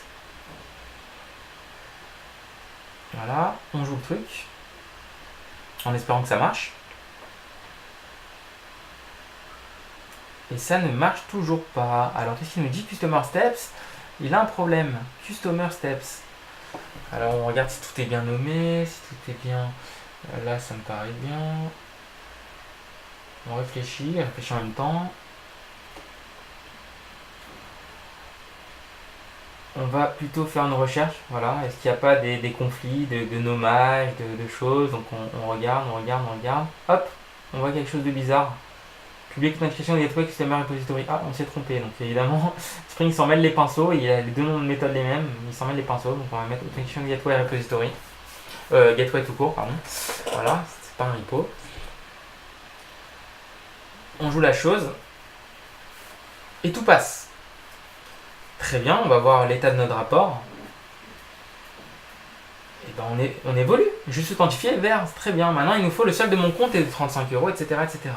Speaker 2: Voilà, on joue le truc en espérant que ça marche. Et ça ne marche toujours pas. Alors qu'est-ce qu'il nous dit? Customer Steps, il a un problème. Customer Steps. Alors on regarde si tout est bien nommé, si tout est bien. Là ça me paraît bien. On réfléchit en même temps. On va plutôt faire une recherche. Voilà. Est-ce qu'il n'y a pas des conflits, de nommage, de choses? Donc on regarde. Hop, on voit quelque chose de bizarre. Public notification des gateway customer repository. Ah, on s'est trompé. Donc évidemment, Spring s'en mêle les pinceaux. Il a les deux noms de méthode les mêmes. Il s'en mêle les pinceaux. Donc on va mettre authentication gateway repository. Gateway tout court, pardon. Voilà, c'est pas un repo. On joue la chose. Et tout passe. Très bien, on va voir l'état de notre rapport. Et ben on évolue. Juste authentifié, vert, c'est très bien. Maintenant, il nous faut le solde de mon compte et de 35 euros, etc., etc.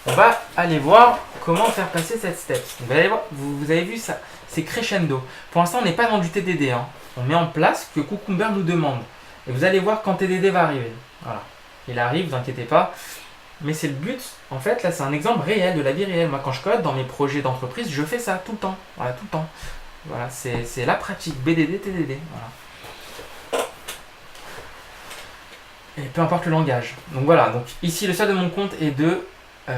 Speaker 2: On va aller voir comment faire passer cette step. Vous allez voir, vous avez vu ça, c'est crescendo. Pour l'instant, on n'est pas dans du TDD. Hein. On met en place ce que Cucumber nous demande. Et vous allez voir quand TDD va arriver. Voilà. Il arrive, vous inquiétez pas. Mais c'est le but. En fait, là, c'est un exemple réel de la vie réelle. Moi, quand je code dans mes projets d'entreprise, je fais ça tout le temps. Voilà, tout le temps. Voilà, c'est la pratique. BDD, TDD. Voilà. Et peu importe le langage. Donc voilà. Donc ici, le solde de mon compte est de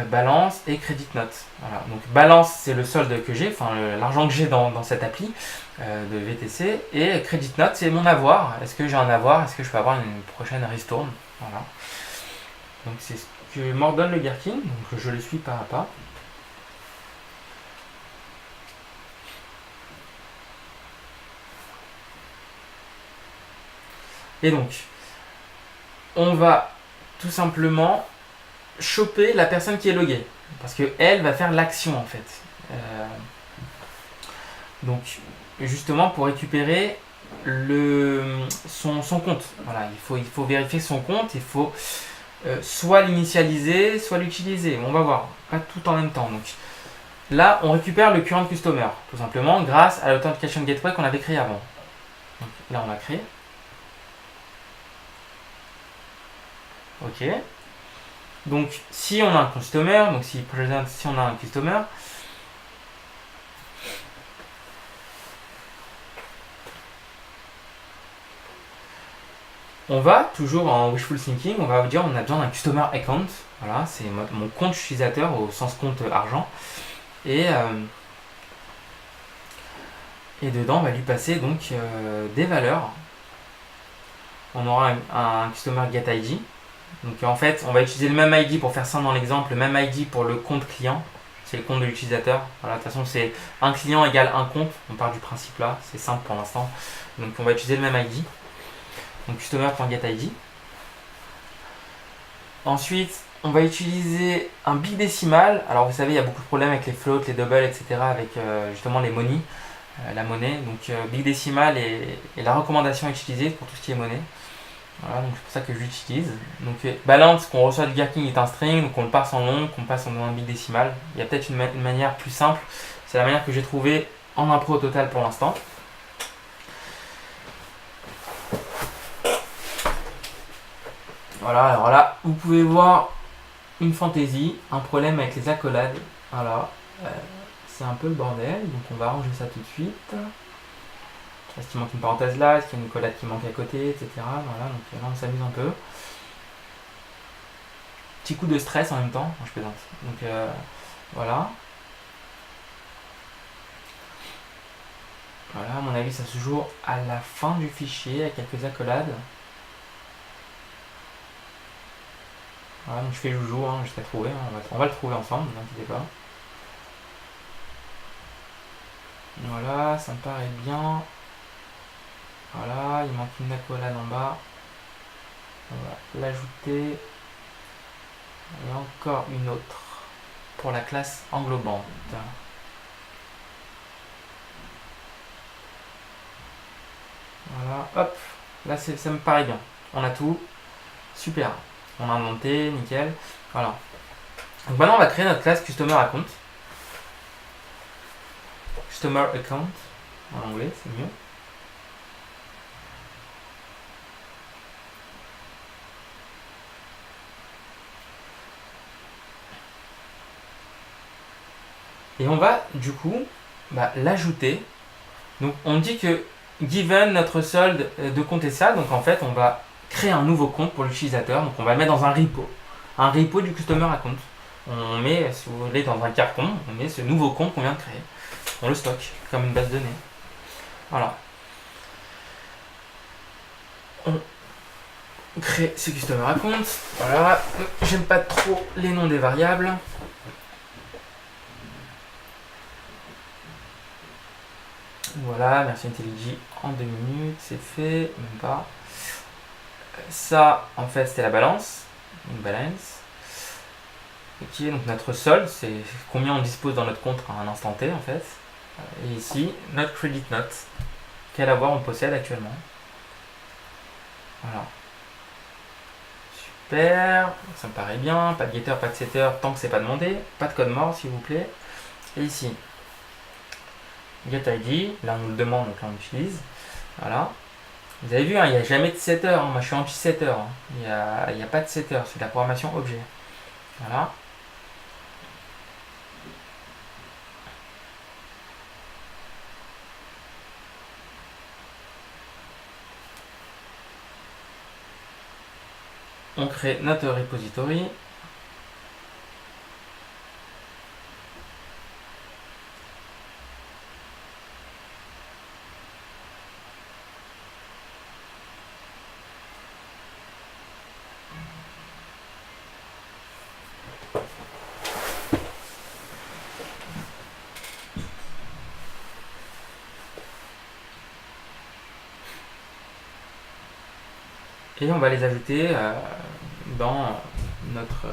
Speaker 2: balance et credit note. Voilà. Donc balance, c'est le solde que j'ai, enfin l'argent que j'ai dans cette appli de VTC. Et credit note, c'est mon avoir. Est-ce que j'ai un avoir? Est-ce que je peux avoir une prochaine ristourne? Voilà. Donc c'est ce que m'ordonne le Gherkin. Donc je le suis pas à pas. Et donc, on va tout simplement choper la personne qui est loguée. Parce qu'elle va faire l'action en fait. Donc, justement, pour récupérer son compte. Voilà, il faut vérifier son compte, il faut soit l'initialiser, soit l'utiliser. On va voir, pas tout en même temps. Donc, là, on récupère le current customer, tout simplement, grâce à l'authentication gateway qu'on avait créé avant. Donc, là, on l'a créé. Ok. Donc, si on a un customer, donc si on a un customer, on va toujours en wishful thinking, on va dire on a besoin d'un customer account. Voilà, c'est mon compte utilisateur au sens compte argent. Et dedans, on va lui passer donc des valeurs. On aura un customer get ID. Donc en fait, on va utiliser le même ID pour faire ça dans l'exemple, le même ID pour le compte client. C'est le compte de l'utilisateur. Voilà, de toute façon, c'est un client égale un compte. On part du principe là, c'est simple pour l'instant. Donc on va utiliser le même ID. Donc customer.getID. Ensuite, on va utiliser un big décimal. Alors vous savez, il y a beaucoup de problèmes avec les floats, les doubles, etc. avec justement les monies, la monnaie. Donc big décimal est la recommandation utilisée pour tout ce qui est monnaie. Voilà, donc c'est pour ça que je l'utilise. Donc balance qu'on reçoit du Gherkin est un string, donc on le passe en long, qu'on passe en un big décimal. Il y a peut-être une manière plus simple. C'est la manière que j'ai trouvée en impro au total pour l'instant. Voilà, alors là, vous pouvez voir une fantaisie, un problème avec les accolades. Voilà, c'est un peu le bordel, donc on va arranger ça tout de suite. Est-ce qu'il manque une parenthèse là? Est-ce qu'il y a une accolade qui manque à côté, etc. Voilà, donc là on s'amuse un peu. Petit coup de stress en même temps, je plaisante. Donc voilà. Voilà, à mon avis, ça se joue à la fin du fichier, avec quelques accolades. Voilà, donc je fais joujou hein, jusqu'à trouver. Hein. On va le trouver ensemble, ne vous inquiétez pas. Voilà, ça me paraît bien. Voilà, il manque une accolade en bas. On va l'ajouter. Et encore une autre pour la classe englobante. Voilà, hop, là ça me paraît bien. On a tout, super. On a inventé, nickel. Voilà. Donc maintenant on va créer notre classe Customer Account. Customer Account, en anglais, c'est mieux. Et on va du coup l'ajouter. Donc on dit que given notre solde de compte est ça, donc en fait on va créer un nouveau compte pour l'utilisateur. Donc on va le mettre dans un repo du Customer Account. On met, si vous voulez, dans un carton, on met ce nouveau compte qu'on vient de créer. On le stocke comme une base de données. Voilà. On crée ce Customer Account. Voilà. J'aime pas trop les noms des variables. Voilà, merci IntelliJ en 2 minutes, c'est fait, même pas. Ça, en fait, c'était la balance, une balance. Ok, donc notre solde, c'est combien on dispose dans notre compte à un instant T, en fait. Et ici, notre credit note, quel avoir on possède actuellement. Voilà. Super, ça me paraît bien, pas de getter, pas de setter, tant que c'est pas demandé, pas de code mort, s'il vous plaît. Et ici, getID, là on nous le demande, donc là on l'utilise. Voilà. Vous avez vu, hein, il n'y a jamais de setter. Hein. Moi je suis anti-setter. Hein. Il n'y a pas de setter, c'est de la programmation objet. Voilà. On crée notre repository. Et on va les ajouter dans notre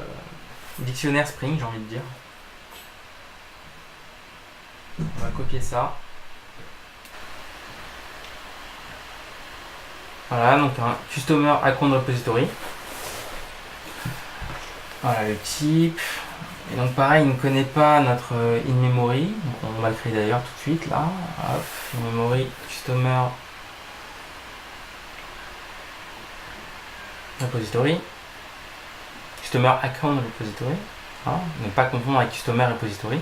Speaker 2: dictionnaire Spring, j'ai envie de dire. On va copier ça. Voilà, donc un Customer Account Repository. Voilà le type. Et donc pareil, il ne connaît pas notre in-memory. On va le créer d'ailleurs tout de suite là. Hop, in-memory Customer Repository. Customer Account Repository. Hein, ne pas confondre avec Customer Repository.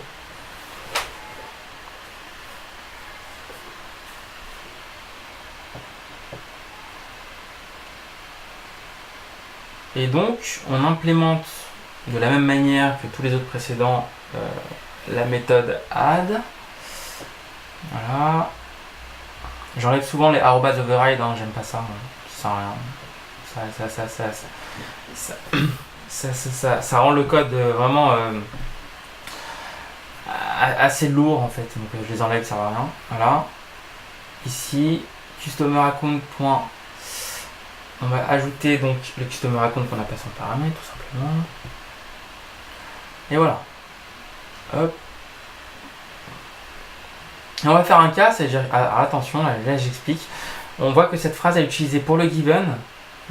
Speaker 2: Et donc, on implémente de la même manière que tous les autres précédents la méthode add. Voilà. J'enlève souvent les arrobas override, hein, j'aime pas ça, ça sert à rien. Ça rend le code vraiment assez lourd en fait, donc je les enlève, ça va rien. Voilà. Ici, customer account. On va ajouter donc le customer account qu'on a passé en paramètre tout simplement. Et voilà. Hop. Et on va faire un cas, c'est-à-dire, alors attention, là j'explique. On voit que cette phrase est utilisée pour le given,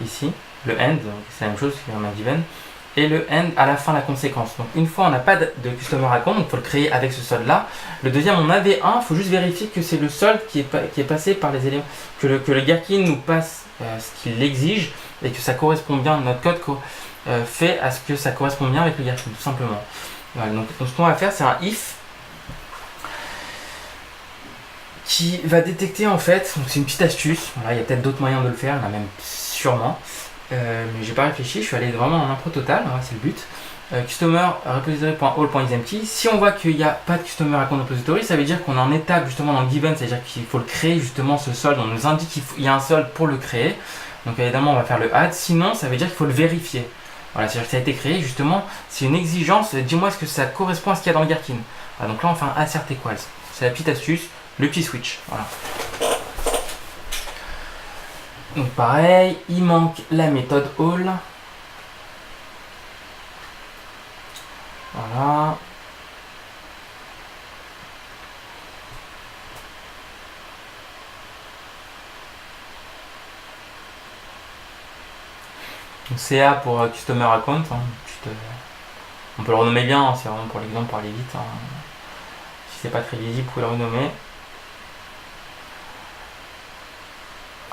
Speaker 2: ici, le end, c'est la même chose qu'un given, et le end à la fin, la conséquence. Donc une fois on n'a pas de customer account, donc il faut le créer avec ce solde là. Le deuxième on avait un, il faut juste vérifier que c'est le solde qui est passé par les éléments, que le Gherkin nous passe ce qu'il exige et que ça correspond bien, notre code fait à ce que ça correspond bien avec le Gherkin, tout simplement. Voilà, donc ce qu'on va faire c'est un if qui va détecter en fait, donc c'est une petite astuce, voilà, il y a peut-être d'autres moyens de le faire, il y en a même sûrement, mais j'ai pas réfléchi, je suis allé vraiment en impro total, hein, c'est le but. Customer repository.all.isempty, si on voit qu'il n'y a pas de customer account repository, ça veut dire qu'on est en étape justement dans le given, c'est-à-dire qu'il faut le créer justement ce solde, on nous indique qu'il y a un solde pour le créer, donc évidemment on va faire le add, sinon ça veut dire qu'il faut le vérifier. Voilà, c'est-à-dire que ça a été créé justement, c'est une exigence, dis-moi est-ce que ça correspond à ce qu'il y a dans le Gherkin. Voilà, donc là on fait un assert equals, c'est la petite astuce. Le petit switch, voilà. Donc pareil, il manque la méthode all. Voilà. Donc CA pour Customer Account. Hein. On peut le renommer bien, hein, c'est vraiment pour l'exemple pour aller vite. Hein. Si c'est pas très lisible, vous pouvez le renommer.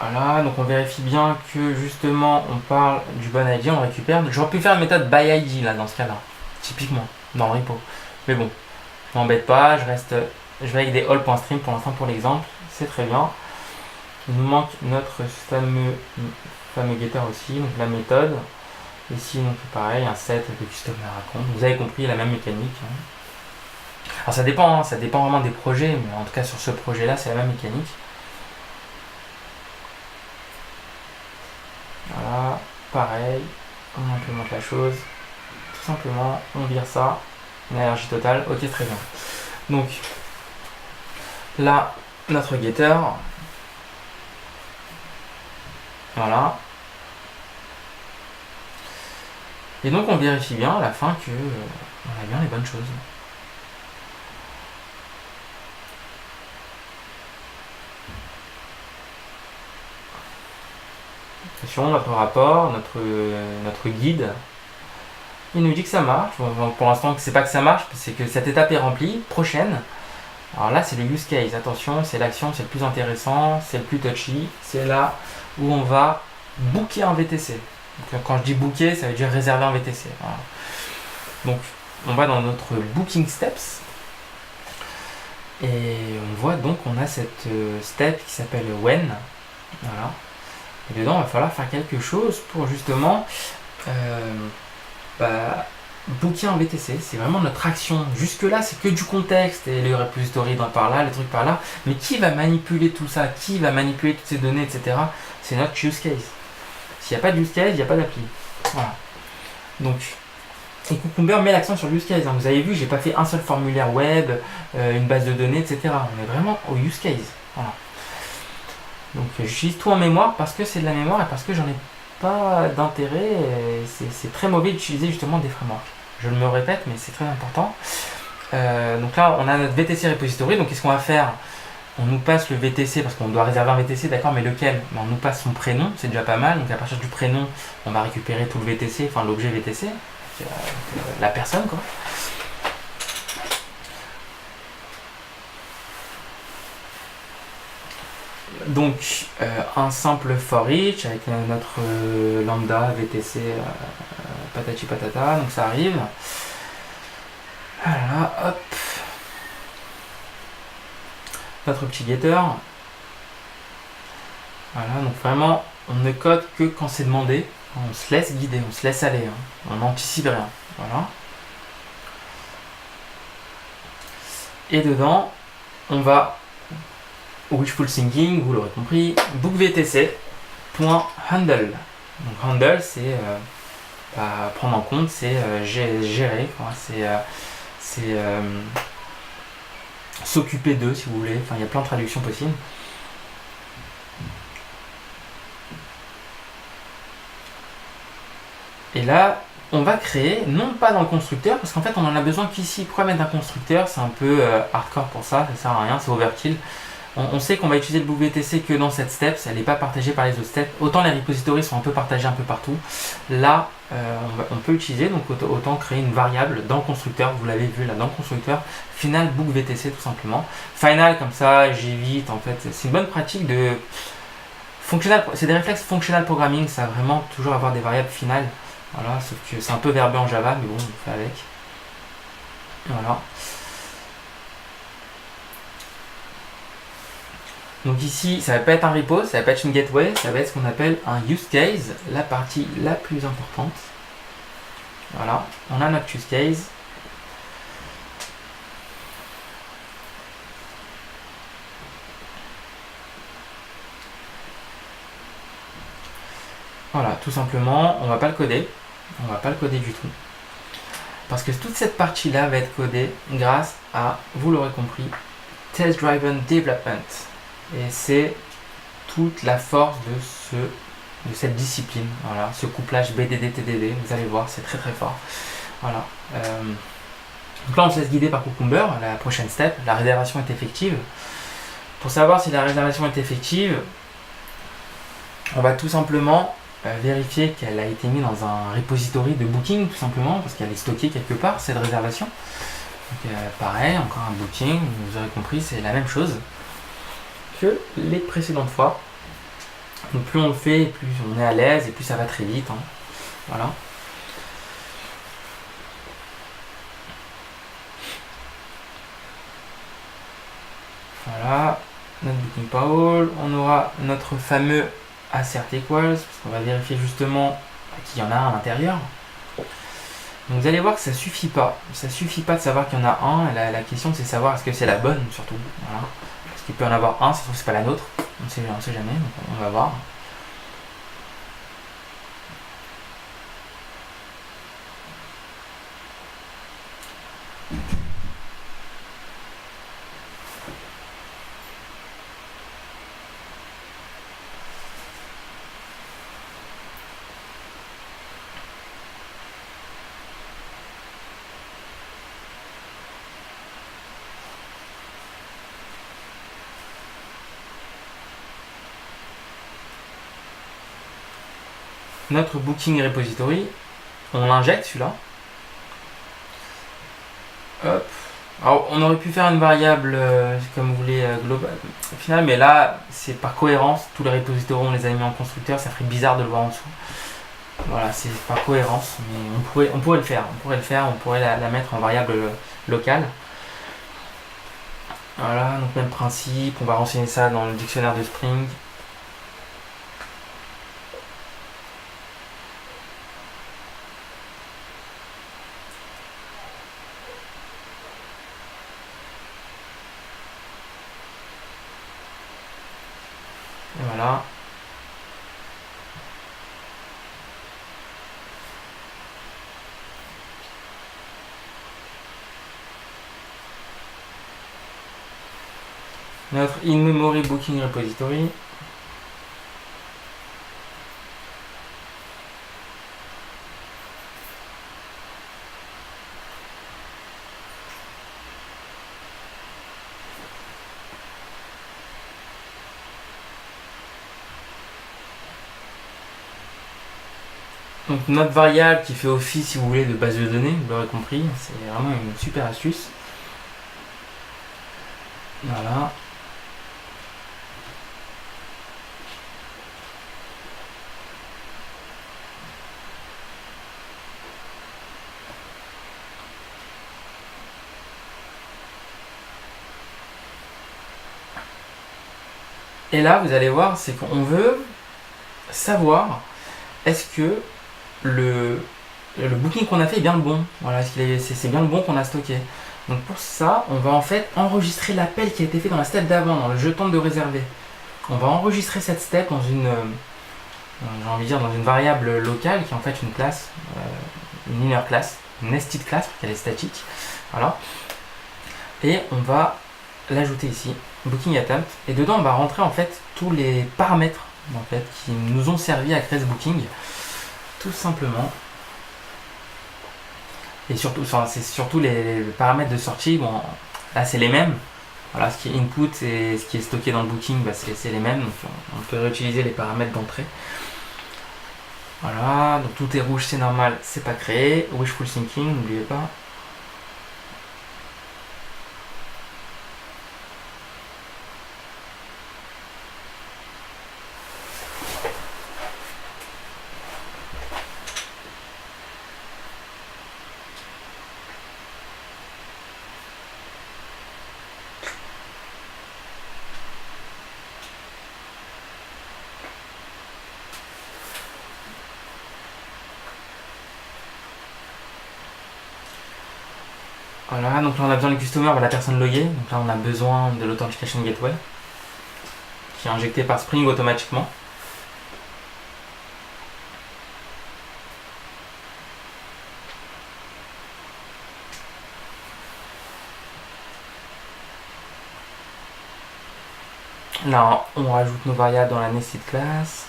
Speaker 2: Voilà, donc on vérifie bien que justement on parle du bon ID, on récupère. J'aurais pu faire une méthode by ID là dans ce cas-là, typiquement, dans le repo. Mais bon, je m'embête pas, je vais avec des all.stream pour l'instant pour l'exemple, c'est très bien. Il nous manque notre fameux getter aussi, donc la méthode. Ici donc pareil, un set de customer account. Vous avez compris la même mécanique. Hein. Alors ça dépend vraiment des projets, mais en tout cas sur ce projet-là, c'est la même mécanique. Voilà, pareil, on implémente la chose. Tout simplement, on vire ça, une énergie totale, ok très bien. Donc là, notre getter, voilà. Et donc on vérifie bien à la fin que on a bien les bonnes choses. Attention, notre rapport, notre guide, il nous dit que ça marche. Bon, pour l'instant, c'est pas que ça marche, c'est que cette étape est remplie. Prochaine. Alors là, c'est le use case. Attention, c'est l'action, c'est le plus intéressant, c'est le plus touchy. C'est là où on va booker un VTC. Donc, quand je dis booker, ça veut dire réserver un VTC. Voilà. Donc, on va dans notre booking steps. Et on voit donc qu'on a cette step qui s'appelle when. Voilà. Et dedans, il va falloir faire quelque chose pour justement booker un VTC. C'est vraiment notre action. Jusque-là, c'est que du contexte et les repositories par là, les trucs par là. Mais qui va manipuler tout ça? Qui va manipuler toutes ces données, etc. C'est notre use case. S'il n'y a pas de use case, il n'y a pas d'appli. Voilà. Donc, et Cucumber met l'accent sur l'use case. Hein. Vous avez vu, j'ai pas fait un seul formulaire web, une base de données, etc. On est vraiment au use case. Voilà. Donc j'utilise tout en mémoire parce que c'est de la mémoire et parce que j'en ai pas d'intérêt. C'est très mauvais d'utiliser justement des frameworks. Je me répète, mais c'est très important. Donc là, on a notre VTC repository. Donc qu'est-ce qu'on va faire? On nous passe le VTC parce qu'on doit réserver un VTC, d'accord, mais lequel? On nous passe son prénom, c'est déjà pas mal. Donc à partir du prénom, on va récupérer tout le VTC, enfin l'objet VTC, la personne quoi. Donc un simple for each avec notre lambda VTC patati patata, donc ça arrive. Voilà, hop. Notre petit getter. Voilà, donc vraiment on ne code que quand c'est demandé. On se laisse guider, on se laisse aller. Hein. On n'anticipe rien. Voilà. Et dedans, on va wishful thinking, vous l'aurez compris, bookvtc.handle. Donc handle, c'est prendre en compte, c'est gérer, c'est s'occuper d'eux, si vous voulez. Enfin, il y a plein de traductions possibles. Et là, on va créer, non pas dans le constructeur, parce qu'en fait, on en a besoin qu'ici. Pourquoi mettre un constructeur? C'est un peu hardcore pour ça sert à rien, c'est overkill. On sait qu'on va utiliser le bookvtc que dans cette step, elle n'est pas partagée par les autres steps. Autant les repositories sont un peu partagés un peu partout. Là, on peut utiliser, donc autant créer une variable dans le constructeur, vous l'avez vu là dans le constructeur, final bookvtc tout simplement. Final, comme ça, j'évite en fait, c'est une bonne pratique de fonctionnal, c'est des réflexes functional programming, ça va vraiment toujours avoir des variables finales. Voilà, sauf que c'est un peu verbeux en Java, mais bon, on fait avec. Voilà. Donc ici, ça va pas être un repo, ça va pas être une gateway, ça va être ce qu'on appelle un use case, la partie la plus importante. Voilà, on a notre use case. Voilà, tout simplement, on va pas le coder. On va pas le coder du tout. Parce que toute cette partie-là va être codée grâce à, vous l'aurez compris, Test Driven Development. Et c'est toute la force de cette discipline. Voilà, ce couplage BDD-TDD, vous allez voir, c'est très très fort. Voilà. Donc là, on se laisse guider par Cucumber. La prochaine step, la réservation est effective. Pour savoir si la réservation est effective, on va tout simplement vérifier qu'elle a été mise dans un repository de booking, tout simplement, parce qu'elle est stockée quelque part, cette réservation. Donc pareil, encore un booking, vous aurez compris, c'est la même chose que les précédentes fois. Donc plus on le fait, plus on est à l'aise et plus ça va très vite. Hein. Voilà. Voilà, notre booking Paul. On aura notre fameux assert equals, parce qu'on va vérifier justement qu'il y en a un à l'intérieur. Donc vous allez voir que ça suffit pas. Ça suffit pas de savoir qu'il y en a un. La question c'est de savoir est-ce que c'est la bonne surtout. Voilà. Parce qu'il peut y en avoir un, ça se trouve c'est pas la nôtre. On sait jamais, donc on va voir. Notre booking repository, on l'injecte celui-là. Hop. Alors, on aurait pu faire une variable comme vous voulez globale au final, mais là c'est par cohérence. Tous les repositories on les a mis en constructeur, ça ferait bizarre de le voir en dessous. Voilà, c'est par cohérence, mais on pourrait le faire. On pourrait la mettre en variable locale. Voilà, donc même principe, on va renseigner ça dans le dictionnaire de Spring. Et voilà. Notre in-memory booking repository. Donc notre variable qui fait office, si vous voulez, de base de données, vous l'aurez compris, c'est vraiment une super astuce. Voilà. Et là, vous allez voir, c'est qu'on veut savoir est-ce que le booking qu'on a fait est bien le bon. Voilà, c'est bien le bon qu'on a stocké. Donc pour ça, on va en fait enregistrer l'appel qui a été fait dans la step d'avant, dans le jeton de réserver. On va enregistrer cette step dans une, j'ai envie de dire, dans une variable locale qui est en fait une classe, une inner class, une nested class parce qu'elle est statique. Voilà. Et on va l'ajouter ici, booking attempt, et dedans on va rentrer en fait tous les paramètres en fait qui nous ont servi à créer ce booking, tout simplement. Et surtout, c'est surtout les paramètres de sortie. Bon, là c'est les mêmes. Voilà, ce qui est input et ce qui est stocké dans le booking, bah, c'est les mêmes. Donc on peut réutiliser les paramètres d'entrée. Voilà, donc tout est rouge, c'est normal, c'est pas créé. Wishful thinking, n'oubliez pas. Voilà, donc là on a besoin du customer, la personne loguée. Donc là on a besoin de l'authentication gateway qui est injecté par Spring automatiquement. Là, on rajoute nos variables dans la nested class.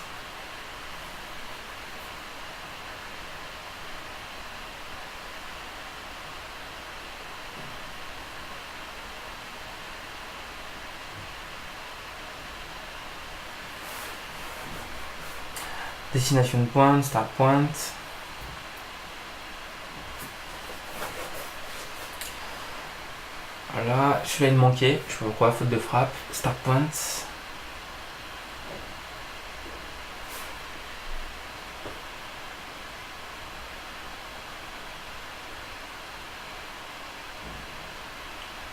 Speaker 2: Destination point, start point. Voilà, celui-là il manquait, je sais pas pourquoi, faute de frappe. Start point.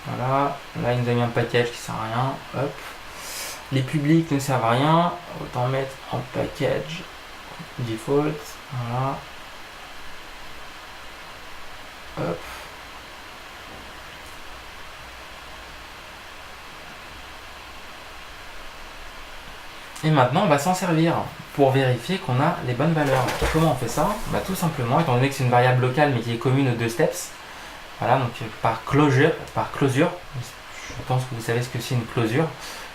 Speaker 2: Voilà, là il nous a mis un package qui sert à rien. Hop. Les publics ne servent à rien, autant mettre en package default. Voilà. Hop. Et maintenant, on va s'en servir pour vérifier qu'on a les bonnes valeurs. Comment on fait ça? Bah, tout simplement, étant donné que c'est une variable locale mais qui est commune aux deux steps, voilà, donc par closure, je pense que vous savez ce que c'est une closure.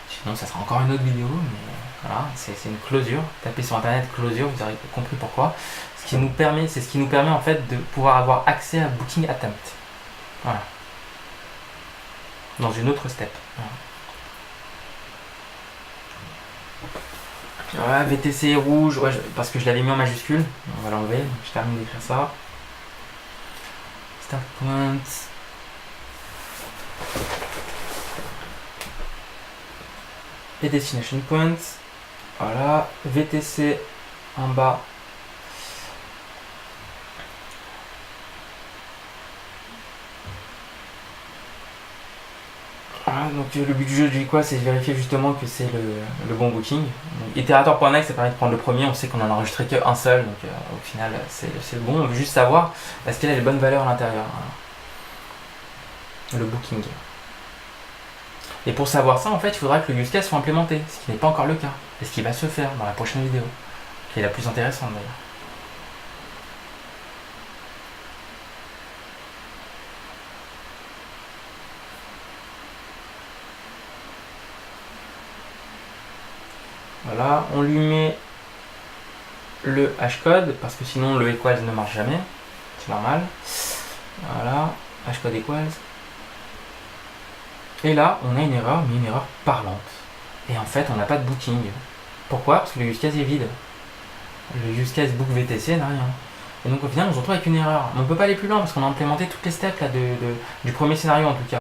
Speaker 2: Sinon, ça sera encore une autre vidéo, mais voilà, c'est une closure. Tapez sur internet closure, vous aurez compris pourquoi. C'est ce qui nous permet en fait de pouvoir avoir accès à Booking Attempt. Voilà. Dans une autre step. Voilà, VTC rouge, ouais, parce que je l'avais mis en majuscule. On va l'enlever, je termine d'écrire ça. Start point. Et destination point. Voilà, VTC en bas. Voilà, donc le but du jeu, je dis quoi? C'est de vérifier justement que c'est le bon booking. Iterator.next, ça permet de prendre le premier, on sait qu'on en a enregistré qu'un seul, donc au final c'est le bon. On veut juste savoir est-ce qu'il a les bonnes valeurs à l'intérieur. Voilà. Le booking. Et pour savoir ça, en fait, il faudra que le use case soit implémenté, ce qui n'est pas encore le cas. Et ce qui va se faire dans la prochaine vidéo, qui est la plus intéressante d'ailleurs. Voilà, on lui met le hashcode, parce que sinon le equals ne marche jamais, c'est normal. Voilà, hashcode equals. Et là, on a une erreur, mais une erreur parlante. Et en fait, on n'a pas de booking. Pourquoi? Parce que le use case est vide. Le use case book VTC n'a rien. Et donc au final, on se retrouve avec une erreur. Mais on ne peut pas aller plus loin parce qu'on a implémenté toutes les steps là, du premier scénario en tout cas.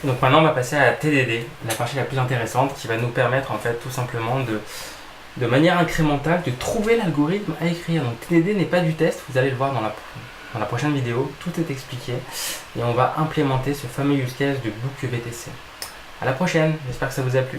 Speaker 2: Donc maintenant, on va passer à la TDD, la partie la plus intéressante qui va nous permettre en fait tout simplement de manière incrémentale de trouver l'algorithme à écrire. Donc TDD n'est pas du test, vous allez le voir dans la prochaine vidéo, tout est expliqué et on va implémenter ce fameux use case de book VTC. À la prochaine, j'espère que ça vous a plu.